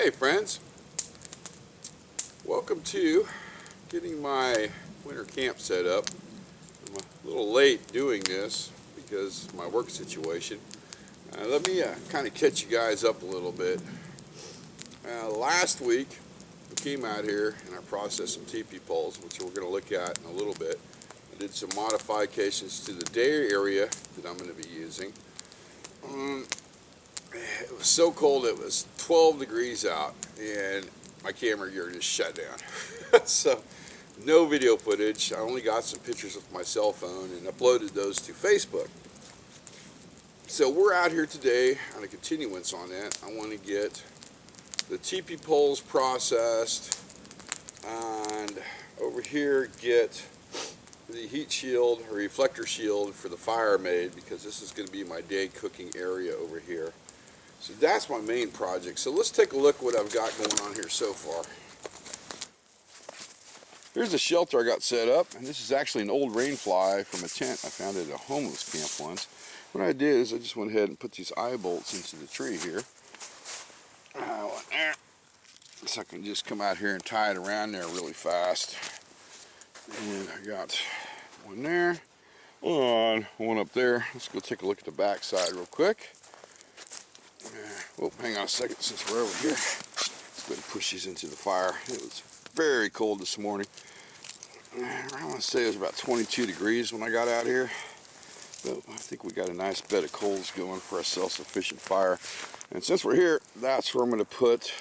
Hey friends, welcome to getting my winter camp set up. I'm a little late doing this because of my work situation. Let me kind of catch you guys up a little bit. Last week we came out here and I processed some teepee poles, which we're going to look at in a little bit. I did some modifications to the day area that I'm going to be using. It was so cold, it was 12 degrees out and my camera gear just shut down. So no video footage. I only got some pictures with my cell phone and uploaded those to Facebook. So we're out here today on a continuance on that. I want to get the teepee poles processed and over here get the heat shield or reflector shield for the fire made, because this is going to be my day cooking area over here. So that's my main project. So let's take a look what I've got going on here so far. Here's the shelter I got set up, and this is actually an old rain fly from a tent I found at a homeless camp once. What I did is I just went ahead and put these eye bolts into the tree here. So I can just come out here and tie it around there really fast. And I got one there, one up there. Let's go take a look at the back side real quick. Oh, hang on a second, since we're over here. Let's go ahead and push these into the fire. It was very cold this morning. I want to say it was about 22 degrees when I got out here. But I think we got a nice bed of coals going for a self-sufficient fire. And since we're here, that's where I'm going to put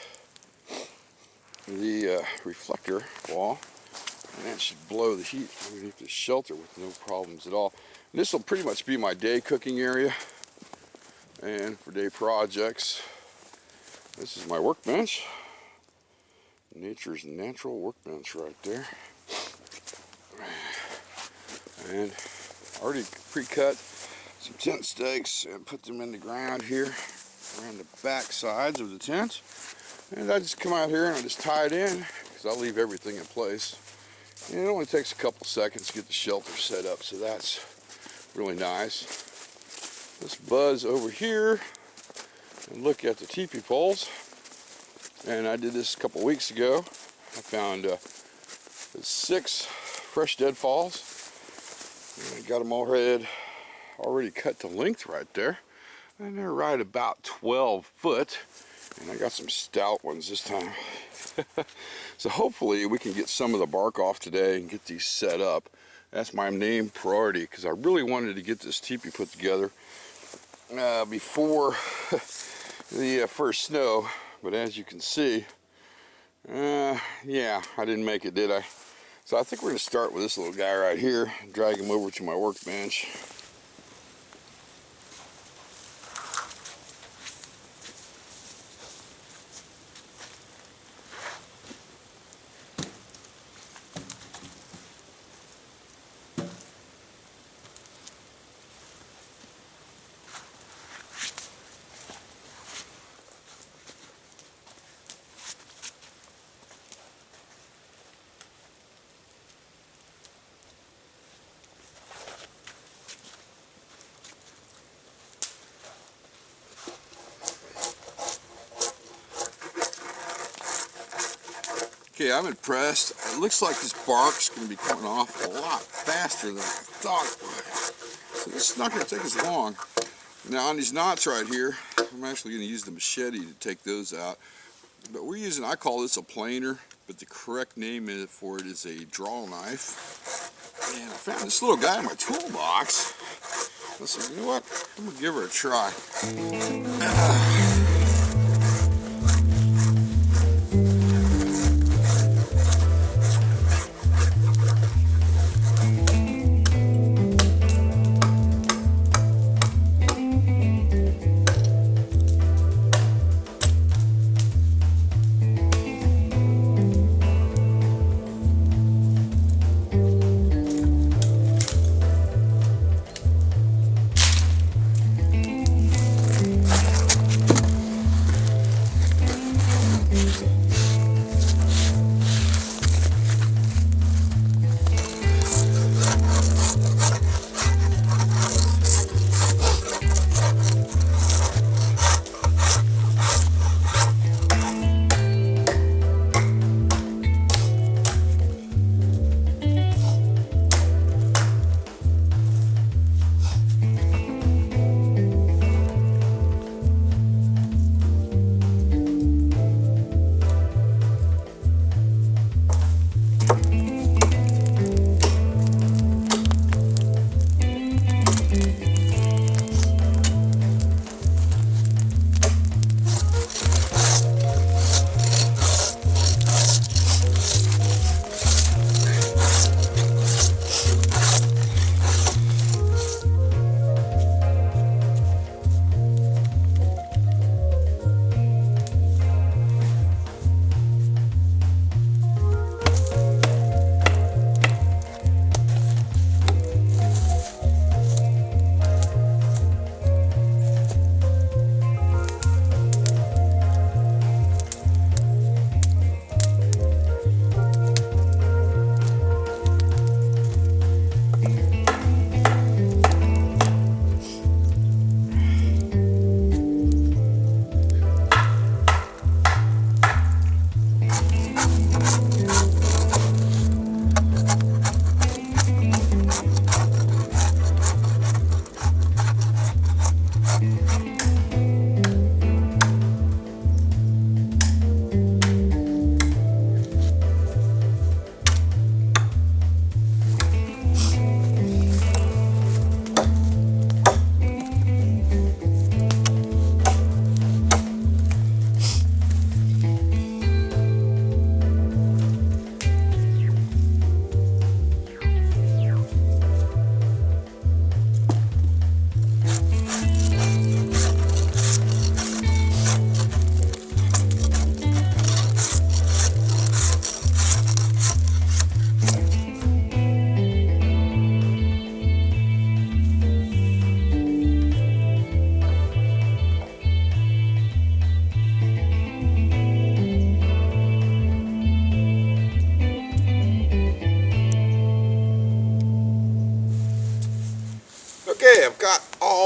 the reflector wall. And that should blow the heat underneath the shelter with no problems at all. And this will pretty much be my day cooking area. And for day projects, this is my workbench. Nature's natural workbench right there. And already pre-cut some tent stakes and put them in the ground here around the back sides of the tent. And I just come out here and I just tie it in, because I'll leave everything in place. And it only takes a couple seconds to get the shelter set up, so that's really nice. Let's buzz over here and look at the teepee poles. And I did this a couple weeks ago. I found 6 fresh deadfalls. And I got them already cut to length right there. And they're right about 12 foot. And I got some stout ones this time. So hopefully we can get some of the bark off today and get these set up. That's my main priority, because I really wanted to get this teepee put together before the first snow. But as you can see, yeah, I didn't make it, did I? So I think we're going to start with this little guy right here and drag him over to my workbench. Okay, I'm impressed. It looks like this bark's going to be coming off a lot faster than I thought it would. So this is not going to take as long. Now on these knots right here, I'm actually going to use the machete to take those out. But I call this a planer, but the correct name for it is a draw knife. And I found this little guy in my toolbox. I said, you know what? I'm going to give her a try.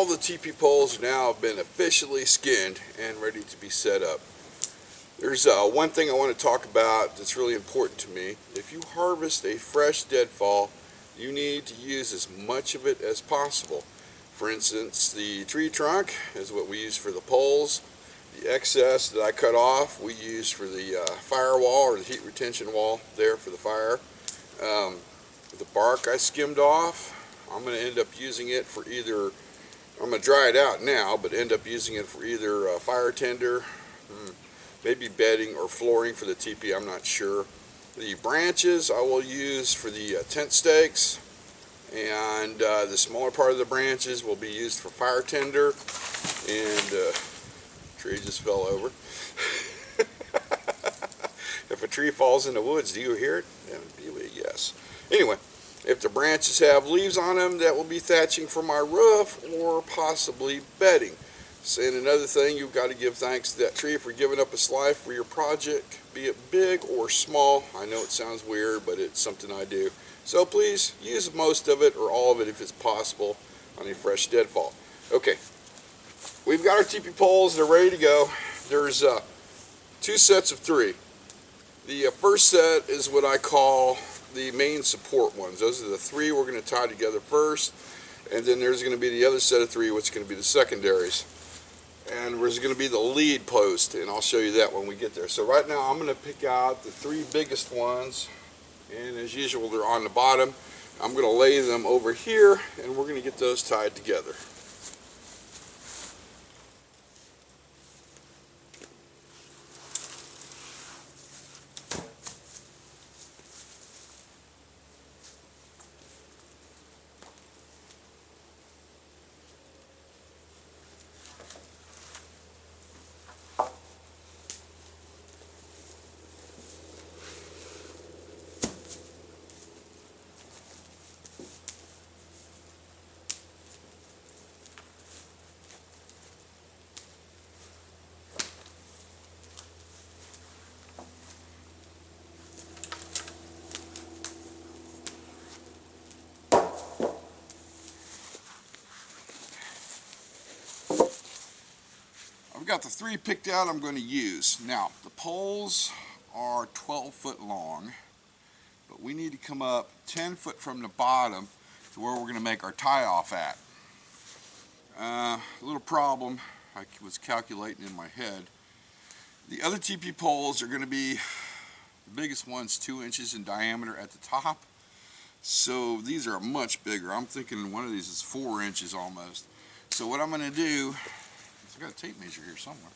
all the teepee poles now have been officially skinned and ready to be set up. There's one thing I want to talk about that's really important to me. If you harvest a fresh deadfall, you need to use as much of it as possible. For instance, the tree trunk is what we use for the poles. The excess that I cut off, we use for the firewall or the heat retention wall there for the fire. The bark I skimmed off, I'm going to end up using it for either, I'm going to dry it out now, but end up using it for either fire tender, maybe bedding or flooring for the teepee, I'm not sure. The branches I will use for the tent stakes, and the smaller part of the branches will be used for fire tender. And tree just fell over. If a tree falls in the woods, do you hear it? Yes. Anyway, if the branches have leaves on them, that will be thatching for my roof or possibly bedding. And another thing, you've got to give thanks to that tree for giving up its life for your project, be it big or small. I know it sounds weird, but it's something I do. So please use most of it or all of it if it's possible on a fresh deadfall. Okay, we've got our teepee poles. They're ready to go. There's 2 sets of 3. The first set is what I call the main support ones. Those are the 3 we're going to tie together first, and then there's going to be the other set of 3, which is going to be the secondaries. And there's going to be the lead post, and I'll show you that when we get there. So right now I'm going to pick out the 3 biggest ones, and as usual they're on the bottom. I'm going to lay them over here, and we're going to get those tied together. I've got the 3 picked out I'm going to use. Now, the poles are 12 foot long, but we need to come up 10 foot from the bottom to where we're going to make our tie-off at. A little problem I was calculating in my head. The other teepee poles are going to be, the biggest one's 2 inches in diameter at the top. So these are much bigger. I'm thinking one of these is 4 inches almost. So what I'm going to do, I've got a tape measure here somewhere.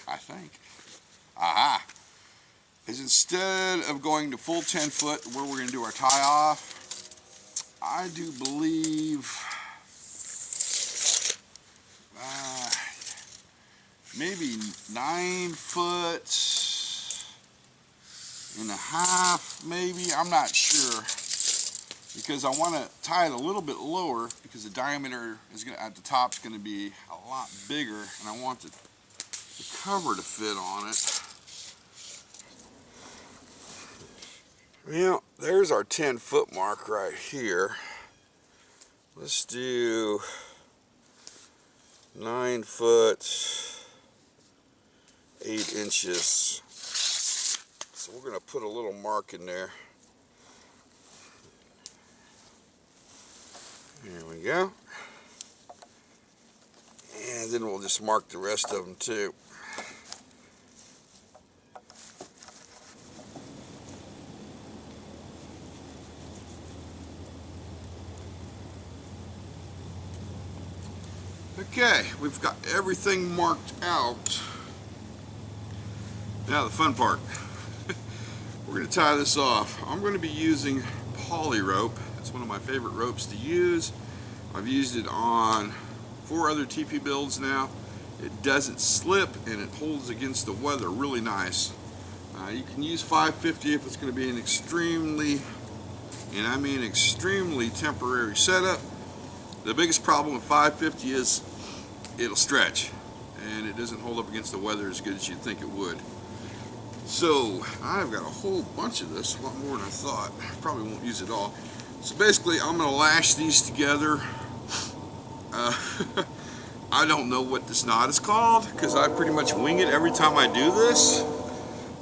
I think. Aha! Is instead of going to full 10 foot where we're going to do our tie off, I do believe maybe 9 foot and a half, maybe. I'm not sure, because I want to tie it a little bit lower because the diameter is going to, at the top, is going to be a lot bigger, and I want the cover to fit on it. Well, there's our 10 foot mark right here. Let's do 9 foot 8 inches. So we're going to put a little mark in there. There we go. And then we'll just mark the rest of them too. Okay, we've got everything marked out. Now the fun part. We're going to tie this off. I'm going to be using poly rope. It's one of my favorite ropes to use. I've used it on 4 other teepee builds now. It doesn't slip and it holds against the weather really nice. You can use 550 if it's going to be an extremely, and I mean extremely, temporary setup. The biggest problem with 550 is it'll stretch and it doesn't hold up against the weather as good as you'd think it would. So I've got a whole bunch of this, a lot more than I thought. Probably won't use it all. So basically I'm going to lash these together Uh, I don't know what this knot is called because I pretty much wing it every time I do this.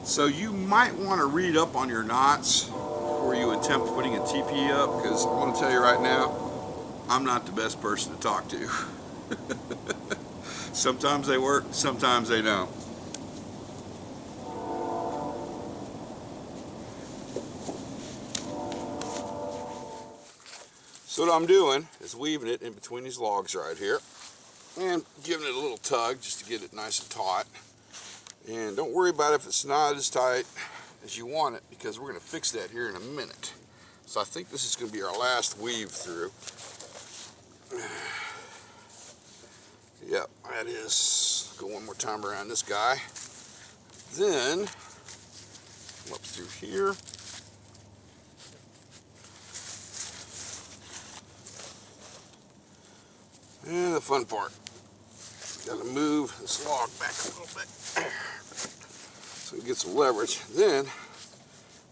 So you might want to read up on your knots before you attempt putting a teepee up, because I want to tell you right now, I'm not the best person to talk to. Sometimes they work, sometimes they don't. So what I'm doing is weaving it in between these logs right here and giving it a little tug just to get it nice and taut. And don't worry about if it's not as tight as you want it, because we're going to fix that here in a minute. So I think this is going to be our last weave through. Yep, that is. Go one more time around this guy. Then come up through here. And the fun part, got to move this log back a little bit so we get some leverage. Then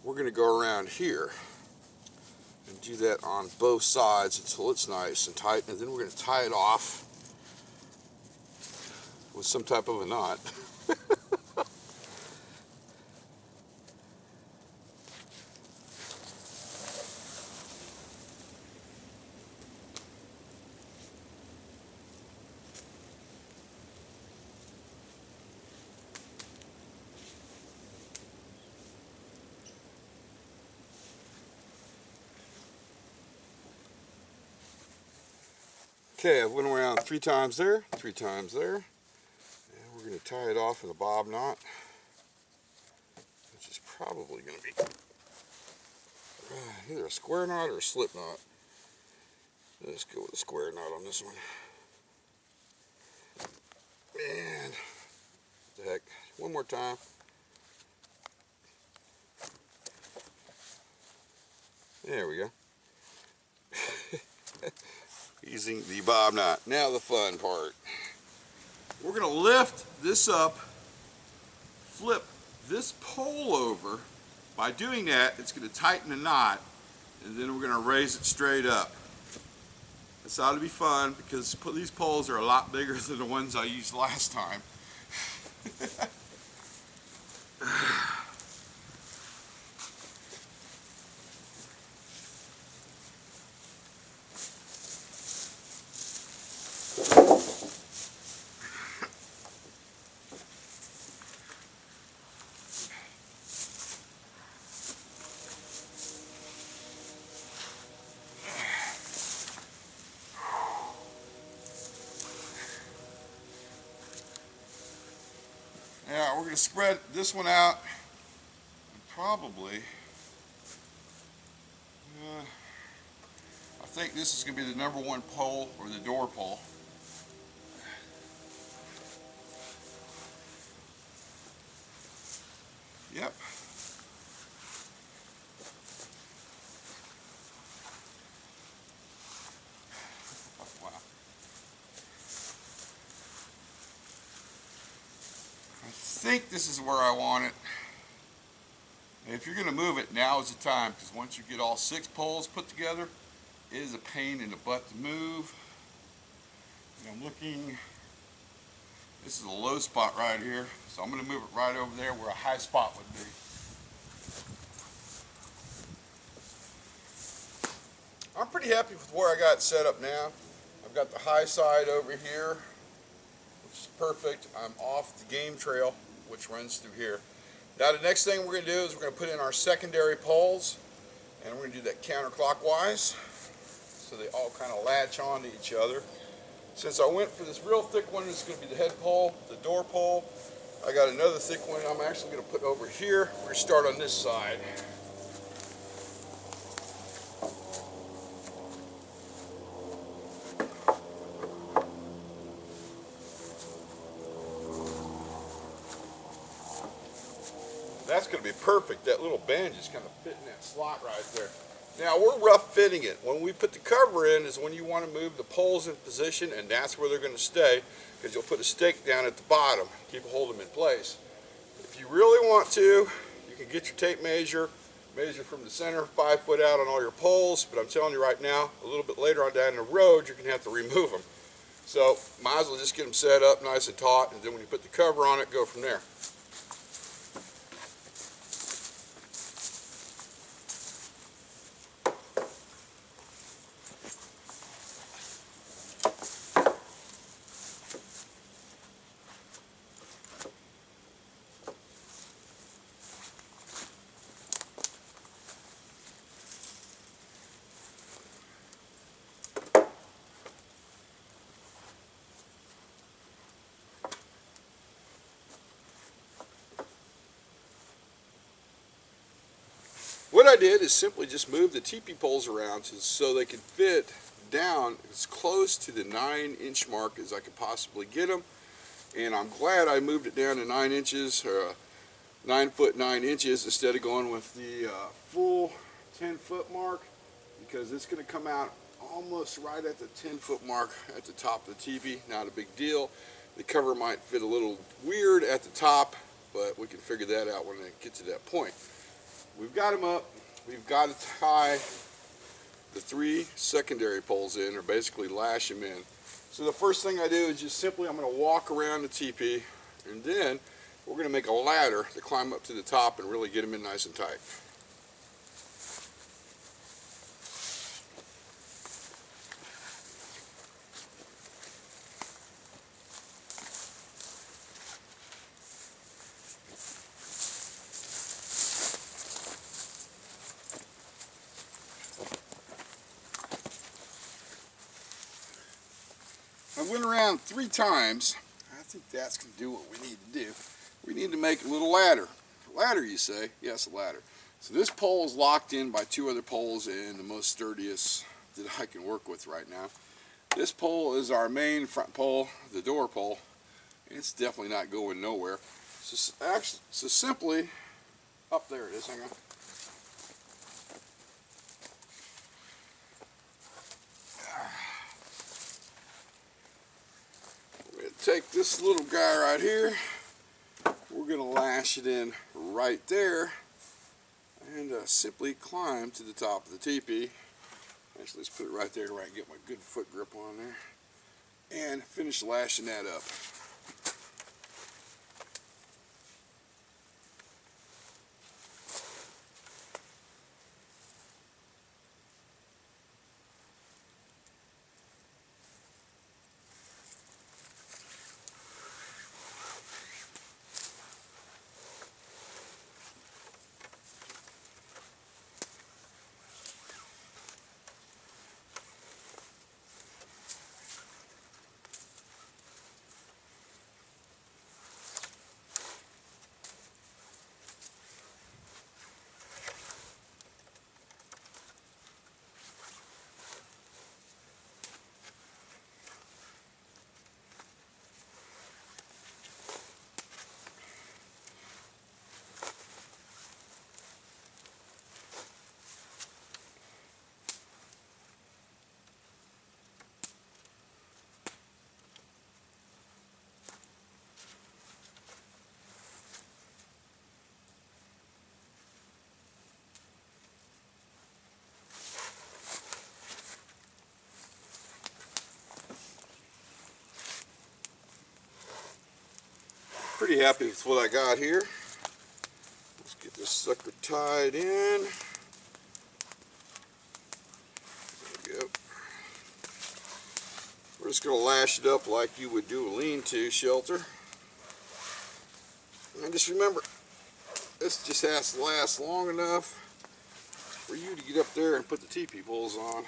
we're going to go around here and do that on both sides until it's nice and tight, and then we're going to tie it off with some type of a knot. Okay, I went around 3 times there, 3 times there, and we're going to tie it off with a bob knot, which is probably going to be either a square knot or a slip knot. Let's go with a square knot on this one. And what the heck, one more time. There we go. Using the bob knot. Now the fun part. We're going to lift this up, flip this pole over. By doing that, it's going to tighten the knot, and then we're going to raise it straight up. This ought to be fun because these poles are a lot bigger than the ones I used last time. Now we're going to spread this one out, and probably, I think this is going to be the #1 pole, or the door pole. Yep. Wow. I think this is where I want it. And if you're going to move it, now is the time, because once you get all 6 poles put together, it is a pain in the butt to move. And I'm looking, this is a low spot right here, so I'm going to move it right over there where a high spot would be. I'm pretty happy with where I got set up now. I've got the high side over here, which is perfect. I'm off the game trail, which runs through here. Now the next thing we're going to do is we're going to put in our secondary poles, and we're going to do that counterclockwise so they all kind of latch on to each other. Since I went for this real thick one, it's going to be the head pole, the door pole. I got another thick one I'm actually going to put over here. We're going to start on this side. That's going to be perfect. That little band just kind of fit in that slot right there. Now we're rough fitting it. When we put the cover in is when you want to move the poles in position, and that's where they're going to stay, because you'll put a stake down at the bottom, keep hold them in place. If you really want to, you can get your tape measure from the center 5 foot out on all your poles, but I'm telling you right now, a little bit later on down the road, you're going to have to remove them. So might as well just get them set up nice and taut, and then when you put the cover on it, go from there. What I did is simply just move the teepee poles around so they could fit down as close to the 9-inch mark as I could possibly get them. And I'm glad I moved it down to 9 inches, 9 foot 9 inches, instead of going with the full 10-foot mark, because it's going to come out almost right at the 10-foot mark at the top of the teepee. Not a big deal. The cover might fit a little weird at the top, but we can figure that out when I get to that point. We've got them up. We've got to tie the 3 secondary poles in, or basically lash them in. So the first thing I do is just simply I'm going to walk around the teepee, and then we're going to make a ladder to climb up to the top and really get them in nice and tight. I went around 3 times. I think that's going to do what we need to do. We need to make a little ladder. A ladder, you say? Yes, a ladder. So this pole is locked in by 2 other poles, and the most sturdiest that I can work with right now. This pole is our main front pole, the door pole. It's definitely not going nowhere. So simply, up there it is, hang on. Take this little guy right here, we're going to lash it in right there, and simply climb to the top of the teepee. Actually, let's put it right there where I can get my good foot grip on there, and finish lashing that up. Pretty happy with what I got here. Let's get this sucker tied in. There we go. We're just going to lash it up like you would do a lean-to shelter. And just remember, this just has to last long enough for you to get up there and put the teepee poles on,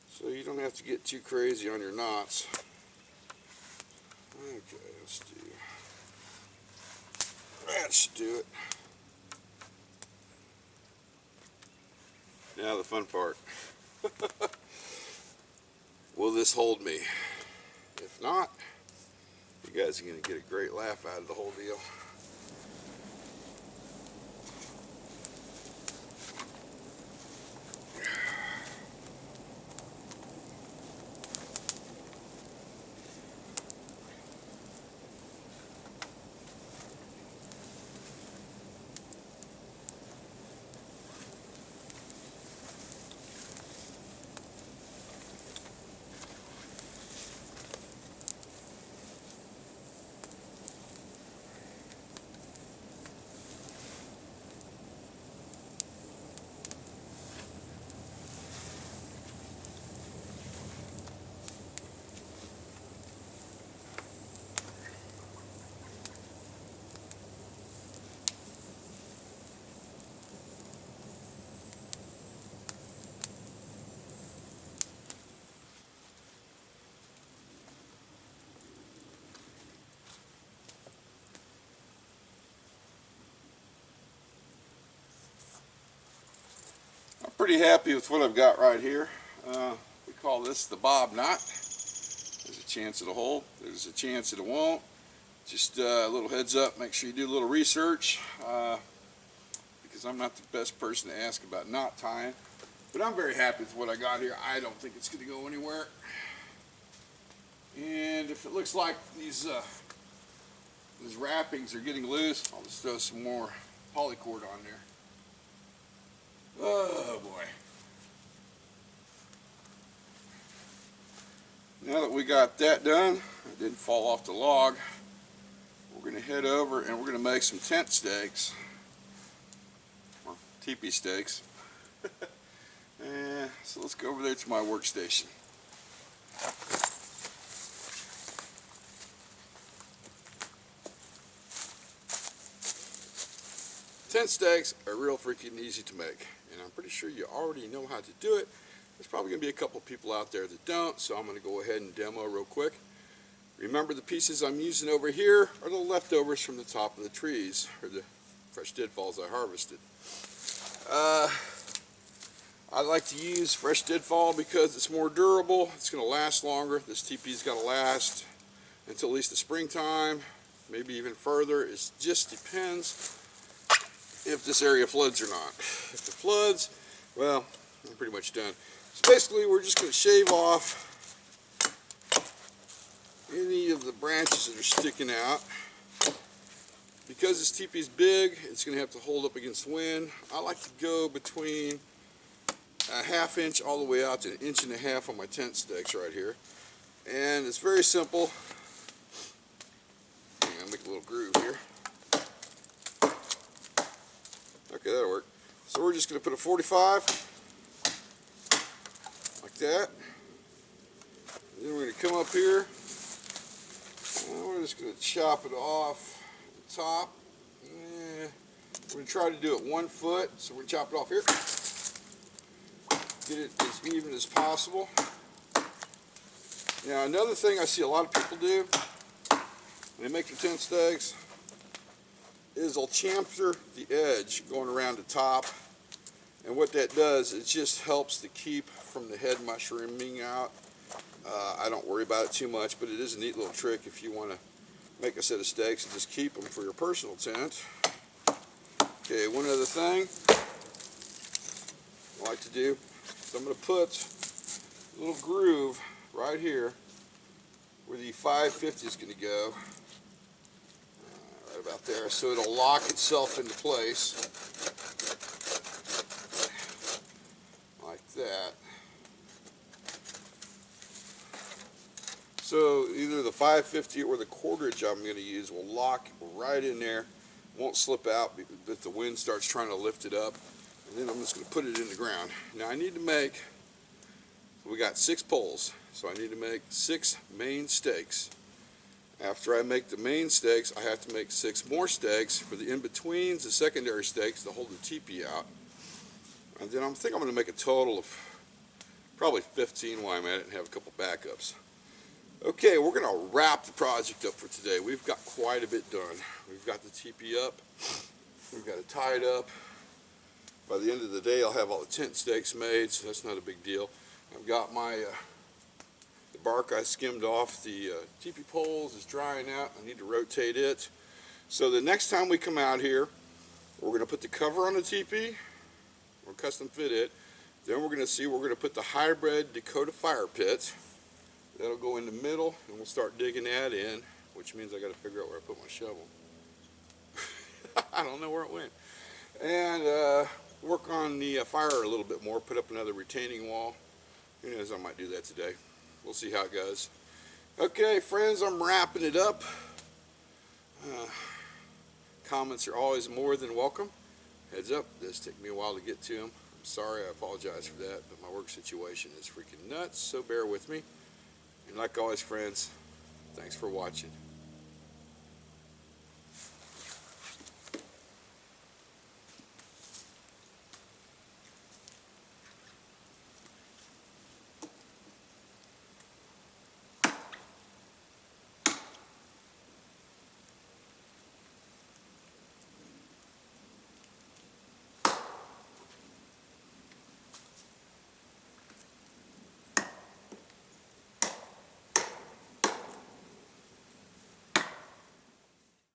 so you don't have to get too crazy on your knots. Okay, let's do that. Should do it. Now the fun part. Will this hold me? If not, you guys are going to get a great laugh out of the whole deal. pretty happy with what I've got right here. We call this the bob knot. There's a chance it'll hold. There's a chance it won't. Just a little heads up, make sure you do a little research, because I'm not the best person to ask about knot tying. But I'm very happy with what I got here. I don't think it's going to go anywhere. And if it looks like these wrappings are getting loose, I'll just throw some more polycord on there. Oh boy. Now that we got that done, it didn't fall off the log, we're going to head over and we're going to make some tent stakes, or teepee stakes. And so let's go over there to my workstation. Tent stakes are real freaking easy to make, and I'm pretty sure you already know how to do it. There's probably going to be a couple people out there that don't, so I'm going to go ahead and demo real quick. Remember, the pieces I'm using over here are the leftovers from the top of the trees, or the fresh deadfalls I harvested. I like to use fresh deadfall because it's more durable, it's going to last longer. This teepee's going to last until at least the springtime, maybe even further. It just depends if this area floods or not. If it floods, well, I'm pretty much done. So basically, we're just going to shave off any of the branches that are sticking out. Because this teepee's big, it's going to have to hold up against the wind. I like to go between a ½ inch all the way out to 1.5 inches on my tent stakes right here. And it's very simple. I'll make a little groove here. Okay, that'll work. So we're just going to put a 45 like that. And then we're going to come up here and we're just going to chop it off the top. We're going to try to do it 1 foot, so we're going to chop it off here. Get it as even as possible. Now, another thing I see a lot of people do when they make their tent stakes is they'll chamfer the edge going around the top, and what that does, it just helps to keep from the head mushrooming out. I don't worry about it too much, but it is a neat little trick if you want to make a set of stakes and just keep them for your personal tent. Okay, one other thing I like to do is I'm going to put a little groove right here where the 550 is going to go. Right about there, so it'll lock itself into place like that. So either the 550 or the quarterage I'm going to use will lock right in there, won't slip out if the wind starts trying to lift it up. And then I'm just going to put it in the ground. Now I need to make, we got 6 poles, so I need to make 6 main stakes. After I make the main stakes, I have to make 6 more stakes for the in-betweens, the secondary stakes to hold the teepee out. And then I think I'm going to make a total of probably 15 while I'm at it and have a couple backups. Okay, we're going to wrap the project up for today. We've got quite a bit done. We've got the teepee up. We've got it tied up. By the end of the day, I'll have all the tent stakes made, so that's not a big deal. I've got my the bark I skimmed off the teepee poles is drying out. I need to rotate it. So the next time we come out here, we're going to put the cover on the teepee. We'll custom fit it. Then we're going to see, we're going to put the hybrid Dakota fire pit. That'll go in the middle, and we'll start digging that in, which means I got to figure out where I put my shovel. I don't know where it went. And work on the fire a little bit more, put up another retaining wall. Who knows, I might do that today. We'll see how it goes. Okay, friends, I'm wrapping it up. Comments are always more than welcome. Heads up, it does take me a while to get to them. I'm sorry, I apologize for that, but my work situation is freaking nuts, so bear with me. And like always, friends, thanks for watching.